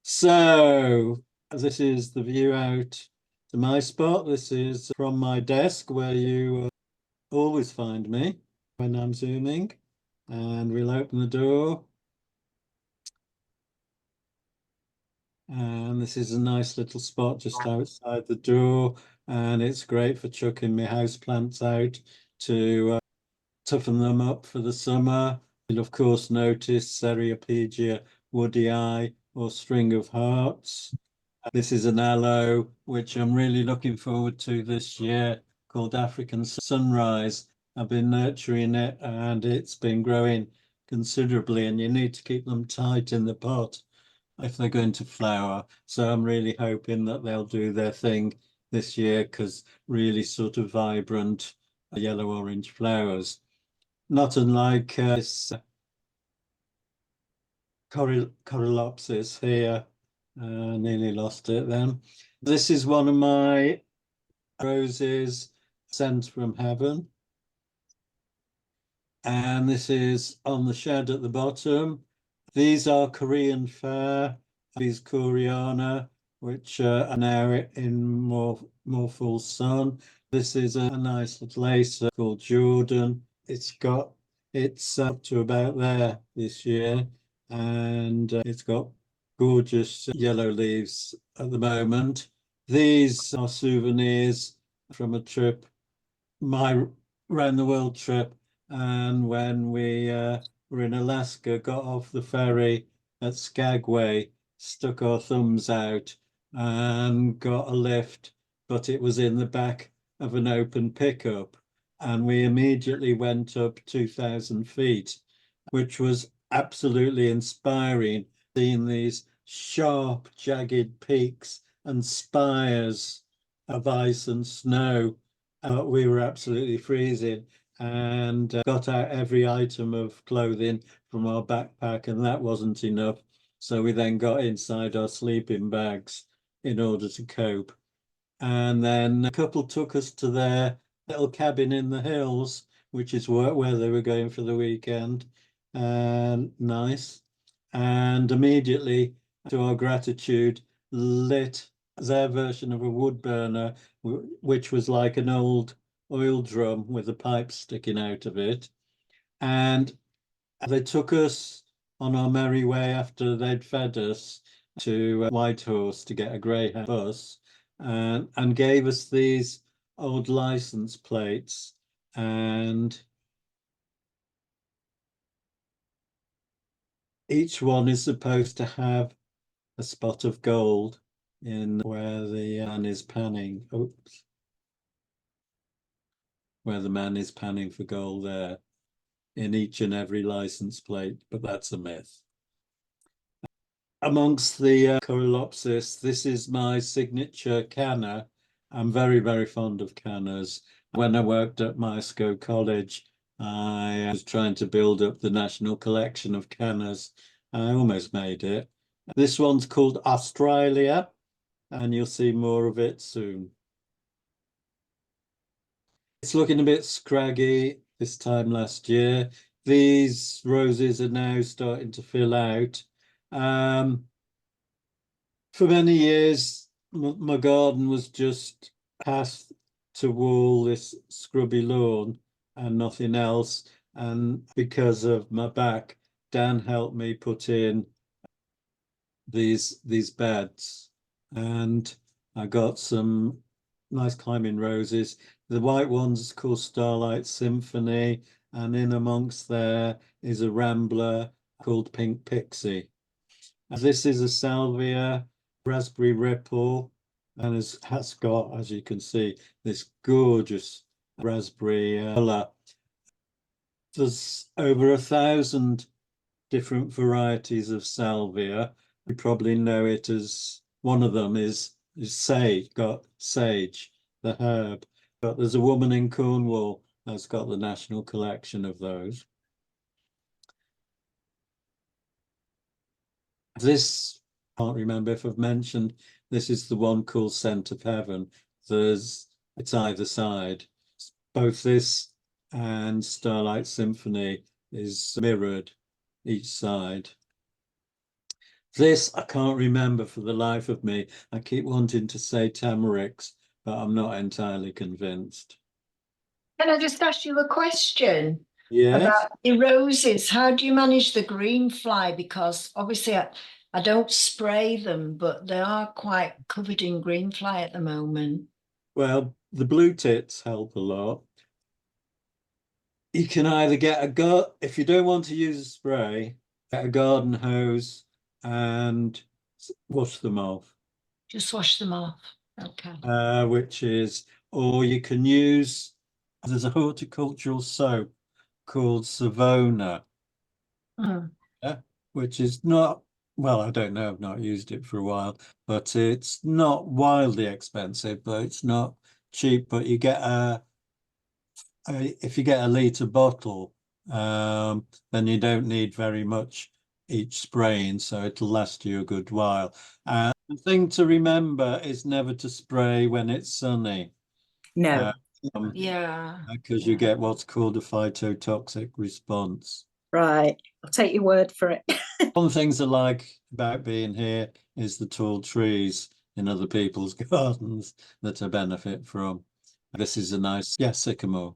So this is the view out to my spot. This is from my desk where you always find me when I'm zooming. And we'll open the door. And this is a nice little spot just outside the door. And it's great for chucking my house plants out to toughen them up for the summer. You'll of course notice Seriopegia woodii or string of hearts. This is an aloe, which I'm really looking forward to this year, called African Sunrise. I've been nurturing it and it's been growing considerably, and you need to keep them tight in the pot if they're going to flower. So I'm really hoping that they'll do their thing this year, because really sort of vibrant yellow-orange flowers. Not unlike this Corylopsis here. Nearly lost it then. This is one of my roses sent from heaven. And this is on the shed at the bottom. These are Korean fir, these Koreana, which are now in more full sun. This is a nice little acer called Jordan. It's up to about there this year, and it's got gorgeous yellow leaves at the moment. These are souvenirs from a trip, my round the world trip, and when we were in Alaska, got off the ferry at Skagway, stuck our thumbs out and got a lift, but it was in the back of an open pickup. And we immediately went up 2,000 feet, which was absolutely inspiring, seeing these sharp, jagged peaks and spires of ice and snow. We were absolutely freezing, and got out every item of clothing from our backpack, and that wasn't enough. So we then got inside our sleeping bags in order to cope. And then a couple took us to their little cabin in the hills, which is where they were going for the weekend. And nice. And immediately, to our gratitude, lit their version of a wood burner, which was like an old oil drum with a pipe sticking out of it. And they took us on our merry way after they'd fed us to Whitehorse to get a Greyhound bus, and gave us these old license plates. And each one is supposed to have a spot of gold in where the man is panning. Oops. Where the man is panning for gold there in each and every license plate, but that's a myth. Amongst the Corylopsis, this is my signature canna. I'm very, very fond of cannas. When I worked at Moscow College, I was trying to build up the national collection of cannas. I almost made it. This one's called Australia, and you'll see more of it soon. It's looking a bit scraggy this time last year. These roses are now starting to fill out. For many years, my garden was just path to wall, this scrubby lawn and nothing else. And because of my back, Dan helped me put in these beds, and I got some nice climbing roses. The white one's called Starlight Symphony, and in amongst there is a rambler called Pink Pixie. This is a salvia, raspberry ripple, and has got, as you can see, this gorgeous raspberry colour. There's over 1,000 different varieties of salvia. You probably know it as, one of them is sage, the herb. But there's a woman in Cornwall that's got the national collection of those. This, I can't remember if I've mentioned, this is the one called Scent of Heaven. It's either side. Both this and Starlight Symphony is mirrored each side. This I can't remember for the life of me. I keep wanting to say tamarix, but I'm not entirely convinced. Can I just ask you a question Yes. about the roses? How do you manage the green fly? Because obviously I don't spray them, but they are quite covered in green fly at the moment. Well, the blue tits help a lot. You can either get a go if you don't want to use a spray, get a garden hose and wash them off. Just wash them off. Okay. Which is, or you can use, there's a horticultural soap called Savona, Mm. which is not, well, I don't know, I've not used it for a while, but it's not wildly expensive, but it's not cheap. But you get if you get a litre bottle, then you don't need very much each spraying, so it'll last you a good while. The thing to remember is never to spray when it's sunny, No. uh, um, Yeah. because you get what's called a phytotoxic response. Right. I'll take your word for it. One of the things I like about being here is the tall trees in other people's gardens that I benefit from. This is a nice, yeah, sycamore.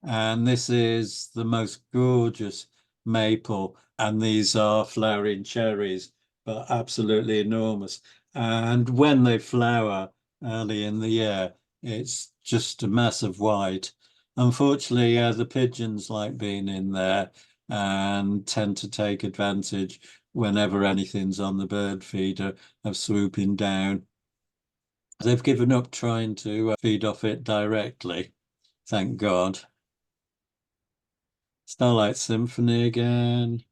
And this is the most gorgeous maple. And these are flowering cherries, but absolutely enormous. And when they flower early in the year, it's just a mass of white. Unfortunately, the pigeons like being in there and tend to take advantage whenever anything's on the bird feeder of swooping down. They've given up trying to feed off it directly, thank God. Starlight Symphony again.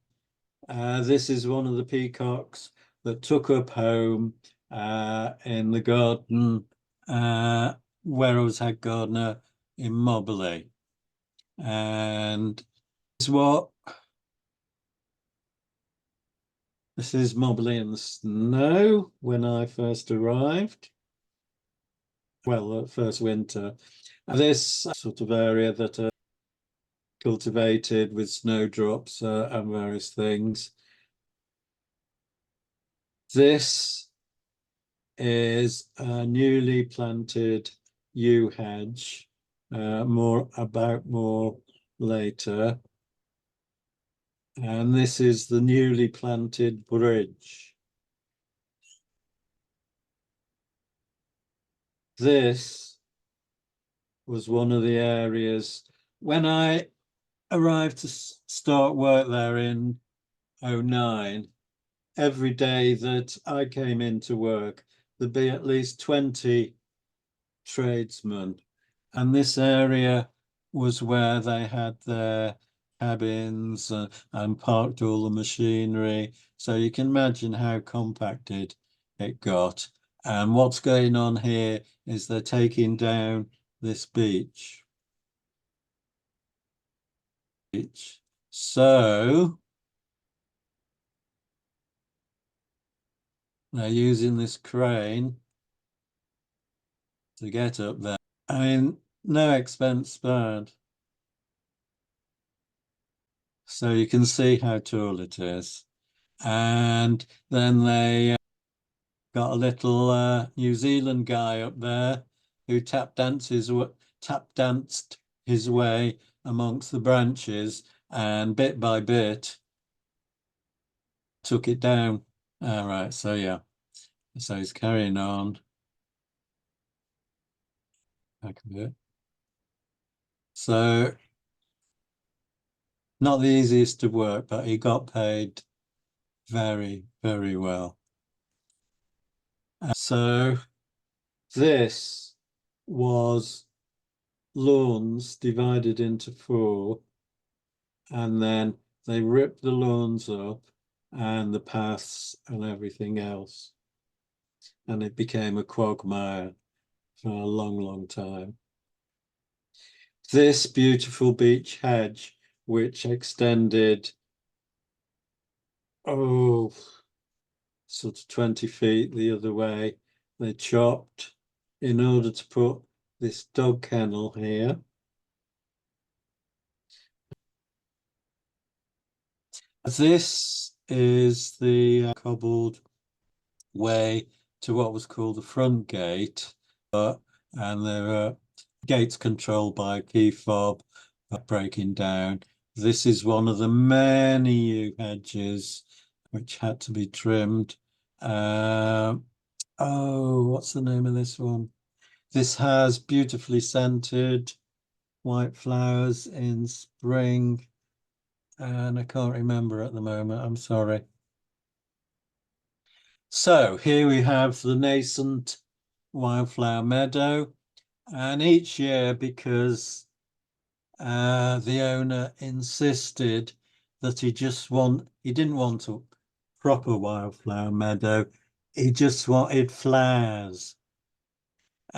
This is one of the peacocks that took up home in the garden where I was head gardener in Mobberley. And this is Mobberley in the snow when I first arrived. Well, first winter. This sort of area that cultivated with snowdrops and various things. This is a newly planted yew hedge. More later. And this is the newly planted bridge. This was one of the areas when I arrived to start work there in 2009. Every day that I came into work, there'd be at least 20 tradesmen. And this area was where they had their cabins and parked all the machinery. So you can imagine how compacted it got. And what's going on here is they're taking down this beach. So they're using this crane to get up there. I mean, no expense spared. So you can see how tall it is. And then they got a little New Zealand guy up there who tap danced his way amongst the branches and bit by bit took it down. All right, so yeah. So he's carrying on. Back a bit. So not the easiest to work, but he got paid very, very well. So this was lawns divided into four, and then they ripped the lawns up and the paths and everything else. And it became a quagmire for a long, long time. This beautiful beech hedge, which extended, oh, sort of 20 feet the other way, they chopped in order to put this dog kennel here. This is the cobbled way to what was called the front gate, and there are gates controlled by a key fob breaking down. This is one of the many yew hedges which had to be trimmed. Oh, what's the name of this one? This has beautifully scented white flowers in spring, and I can't remember at the moment, I'm sorry. So here we have the nascent wildflower meadow, and each year, because the owner insisted that he didn't want a proper wildflower meadow, he just wanted flowers.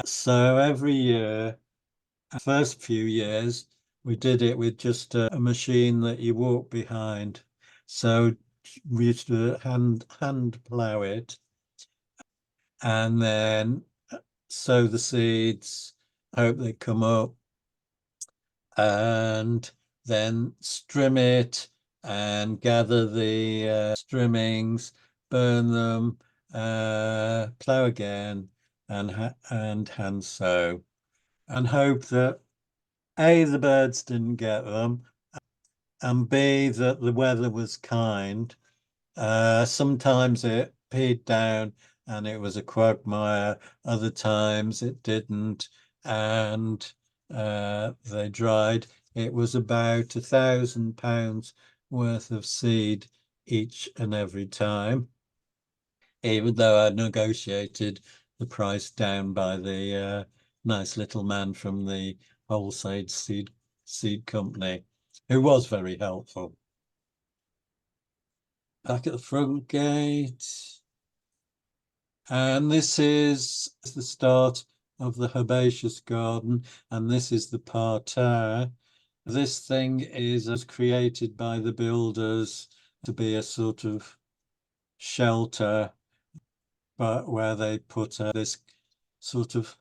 So every year, first few years, we did it with just a machine that you walk behind. So we used to hand plow it, and then sow the seeds, hope they come up, and then trim it and gather the trimmings, burn them, plow again, and hand sow, and hope that A, the birds didn't get them, and B, that the weather was kind. Sometimes it peed down and it was a quagmire, other times it didn't, and they dried. It was about £1,000 worth of seed each and every time, even though I negotiated the price down by the nice little man from the wholesale seed company, who was very helpful. Back at the front gate. And this is the start of the herbaceous garden, and this is the parterre. This thing was created by the builders to be a sort of shelter, but where they put this sort of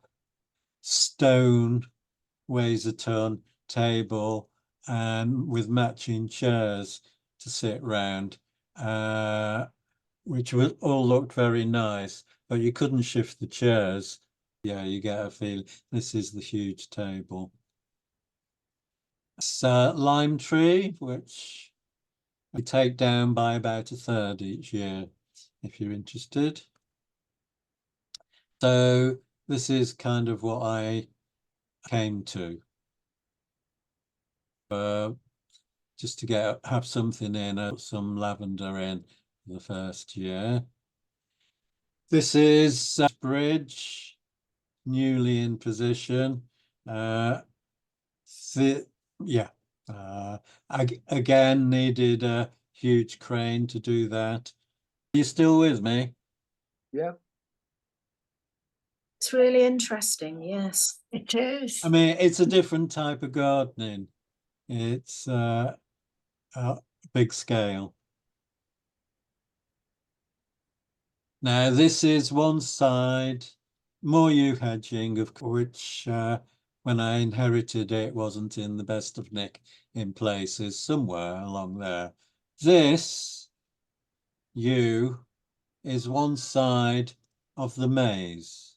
stone, weighs a ton table, and with matching chairs to sit round, which all looked very nice, but you couldn't shift the chairs. Yeah, you get a feeling. This is the huge table. It's a lime tree, which we take down by about a third each year, if you're interested. So this is kind of what I came to. Just to have something in, some lavender in the first year. This is bridge, newly in position. Again, needed a huge crane to do that. Are you still with me? Yeah. It's really interesting, yes. It is. I mean, it's a different type of gardening. It's big scale. Now, this is one side, more yew hedging, of which when I inherited it wasn't in the best of nick in places, somewhere along there. This yew is one side of the maze.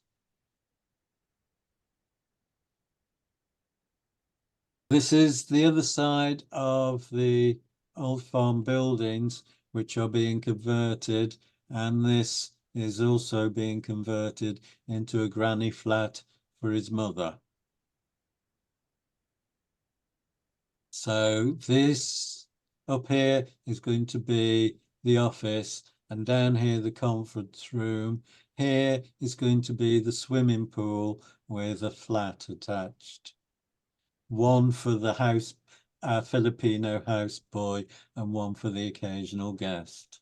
This is the other side of the old farm buildings, which are being converted, and this is also being converted into a granny flat for his mother. So this up here is going to be the office, and down here the conference room. Here is going to be the swimming pool with a flat attached. One for the house, Filipino houseboy, and one for the occasional guest.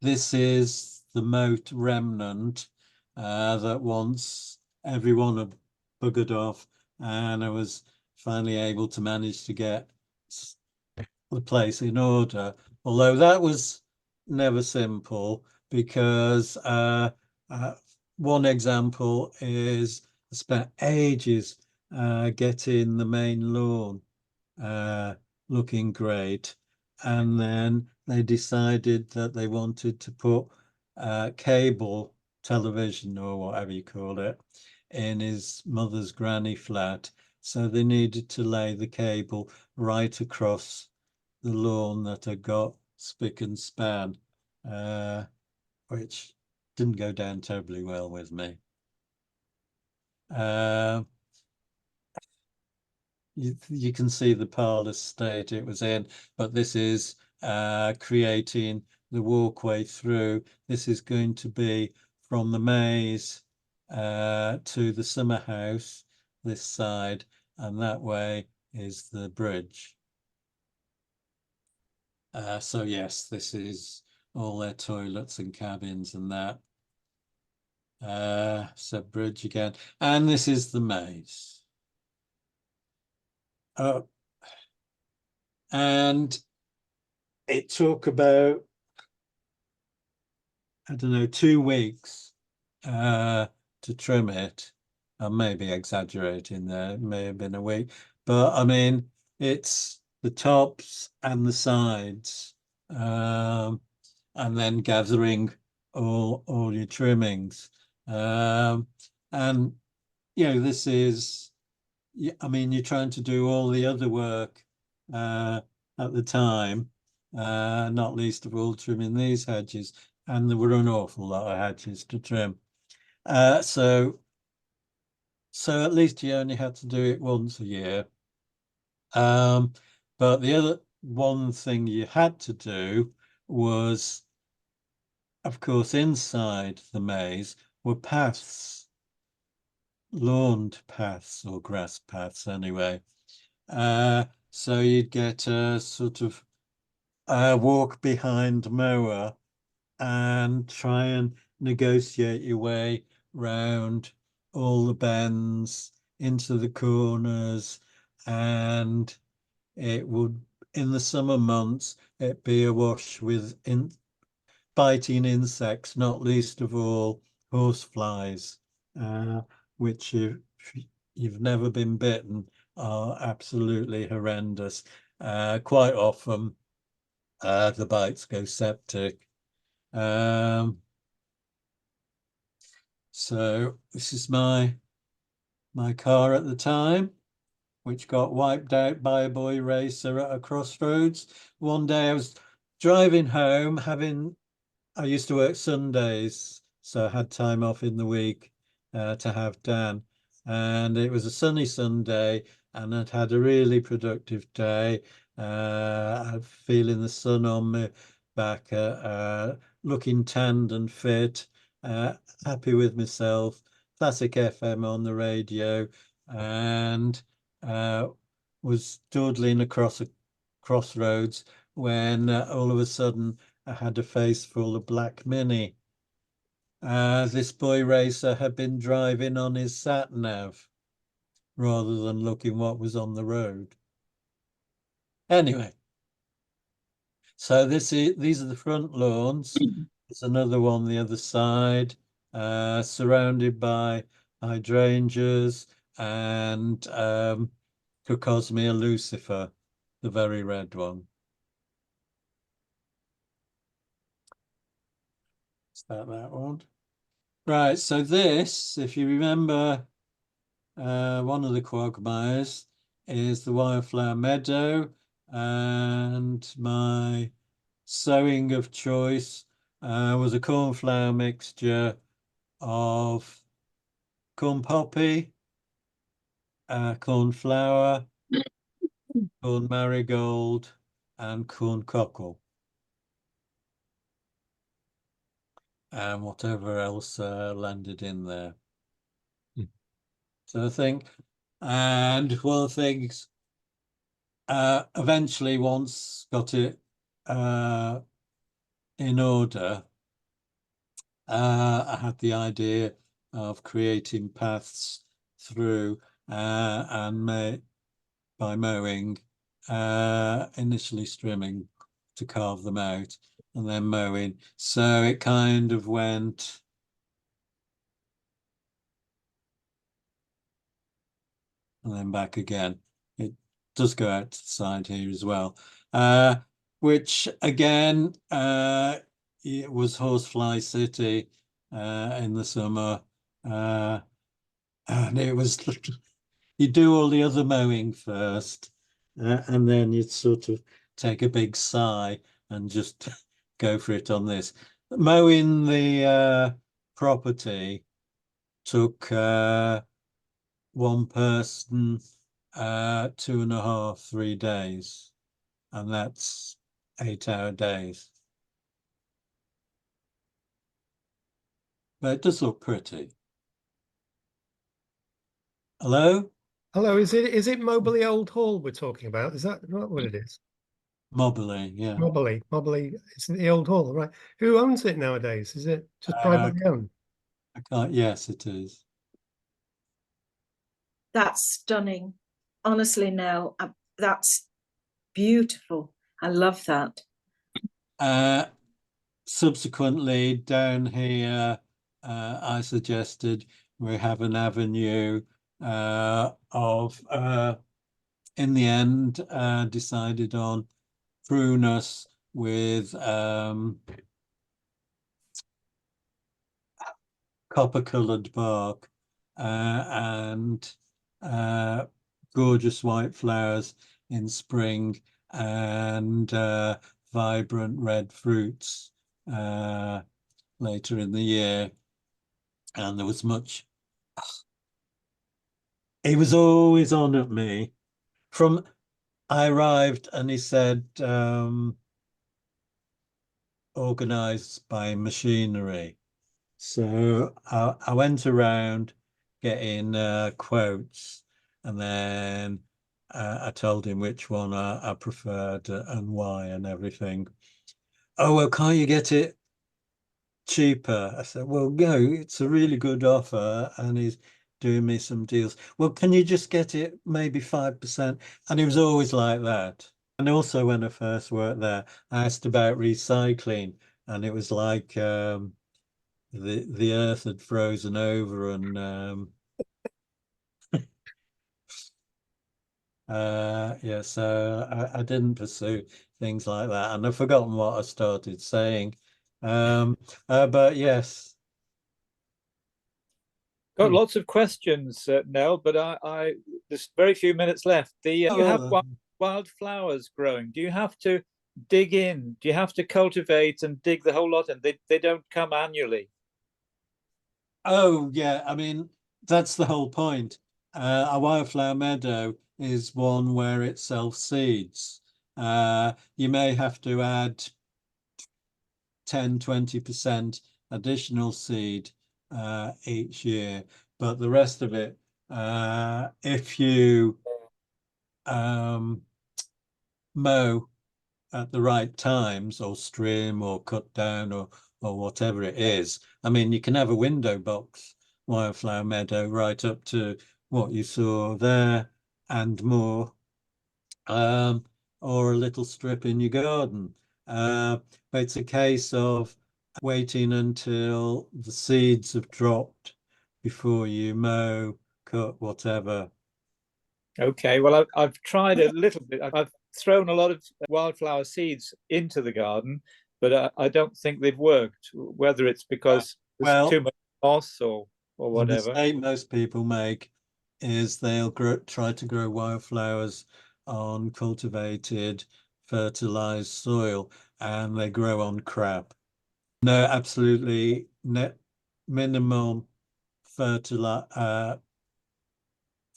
This is the moat remnant that once everyone had buggered off, and I was finally able to manage to get the place in order. Although that was never simple, because one example is I spent ages getting the main lawn looking great. and then they decided that they wanted to put cable television or whatever you call it in his mother's granny flat. So they needed to lay the cable right across the lawn that had got spick and span, which didn't go down terribly well with me. You can see the parlour state it was in, but this is creating the walkway through. This is going to be from the maze to the summer house, this side, and that way is the bridge. So yes, this is all their toilets and cabins and that. So bridge again, and this is the maze. And it took about, I don't know, 2 weeks to trim it. I may be exaggerating there, it may have been a week, but I mean, it's the tops and the sides, and then gathering all your trimmings. And this is, I mean, you're trying to do all the other work at the time, not least of all trimming these hedges, and there were an awful lot of hedges to trim. So at least you only had to do it once a year. But the other one thing you had to do was, of course, inside the maze were paths, lawned paths or grass paths anyway. So you'd get a sort of walk behind mower and try and negotiate your way round all the bends into the corners, and it would, in the summer months, it'd be awash with biting insects, not least of all horseflies, which if you've never been bitten are absolutely horrendous. Quite often the bites go septic. So this is my car at the time, which got wiped out by a boy racer at a crossroads. One day I was driving home, I used to work Sundays, so I had time off in the week to have Dan. And it was a sunny Sunday, and I'd had a really productive day. I'm feeling the sun on me back, looking tanned and fit, happy with myself. Classic FM on the radio, and was dawdling across a crossroads when all of a sudden I had a face full of black Mini. This boy racer had been driving on his sat nav rather than looking what was on the road. Anyway, so these are the front lawns. There's another one the other side, surrounded by hydrangeas and Cocosmia lucifer, the very red one. Is that one? Right, so this, if you remember, one of the quagmires is the wildflower meadow, and my sowing of choice was a cornflower mixture of corn poppy, cornflower, corn marigold, and corn cockle, and whatever else landed in there. So I think, and one of the things, eventually once got it in order, I had the idea of creating paths through and by mowing, initially strimming to carve them out and then mowing. So it kind of went and then back again. It does go out to the side here as well. which again, it was Horsefly City in the summer. And it was, you do all the other mowing first, and then you'd sort of take a big sigh and just go for it on this. Mowing the property took one person 2.5, 3 days, and that's 8-hour days. But it does look pretty. Hello? Hello, is it Mobberley Old Hall we're talking about? Is that not what it is? Mobberley, yeah. Mobberley, it's the Old Hall, right? Who owns it nowadays? Is it just privately owned? I can't, yes, it is. That's stunning. Honestly, Nell, that's beautiful. I love that. Subsequently, down here, I suggested we have an avenue of, in the end, decided on prunus with copper-coloured bark and gorgeous white flowers in spring and vibrant red fruits later in the year. And there was much, he was always on at me. I arrived and he said, organised by machinery. So I went around getting quotes, and then I told him which one I preferred and why and everything. Oh, well, can't you get it cheaper? I said, well, no, it's a really good offer and he's doing me some deals. Well, can you just get it maybe 5%? And he was always like that. And also when I first worked there, I asked about recycling, and it was like the earth had frozen over, and yeah, so I didn't pursue things like that, and I've forgotten what I started saying. But yes. Got lots of questions, Nell, but there's very few minutes left. You have wildflowers growing. Do you have to dig in? Do you have to cultivate and dig the whole lot in? They don't come annually. Oh, yeah, I mean, that's the whole point. A wildflower meadow is one where it self-seeds. You may have to add 10, 20% additional seed each year, but the rest of it, if you mow at the right times, or trim or cut down, or whatever it is. I mean, you can have a window box wildflower meadow right up to what you saw there and more, or a little strip in your garden. But it's a case of waiting until the seeds have dropped before you mow, cut, whatever. Okay, well, I've tried a little bit. I've thrown a lot of wildflower seeds into the garden, but I don't think they've worked, whether it's because there's too much moss or whatever. The mistake most people make is they'll try to grow wildflowers on cultivated, fertilized soil, and they grow on crap. No, absolutely minimum fertilizer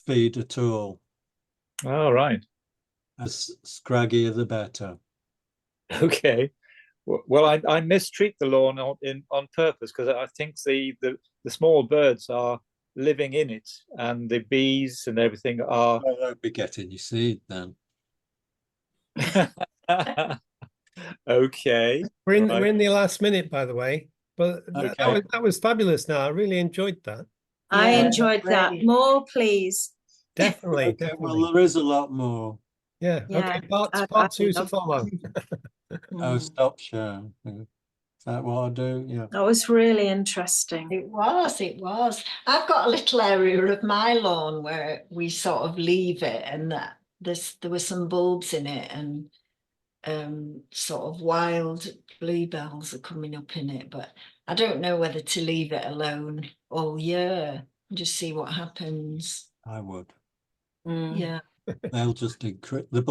feed at all. All right. As scraggier the better. Okay. Well, I mistreat the lawn on purpose, because I think the small birds are living in it, and the bees and everything are. Well, they'll be getting your seed then. Okay. We're in the last minute, by the way, but Okay. that was fabulous. Now I really enjoyed that. I Yeah, enjoyed that. great. More, please. Definitely, Okay, definitely. well, there is a lot more. Yeah. Yeah, Okay. Part I two to love follow. Oh, stop share. Is that what I do? Yeah. That was really interesting. It was. I've got a little area of my lawn where we sort of leave it, and there were some bulbs in it, and sort of wild bluebells are coming up in it, but I don't know whether to leave it alone all year and just see what happens. I would. Mm. Yeah. They'll just increase. The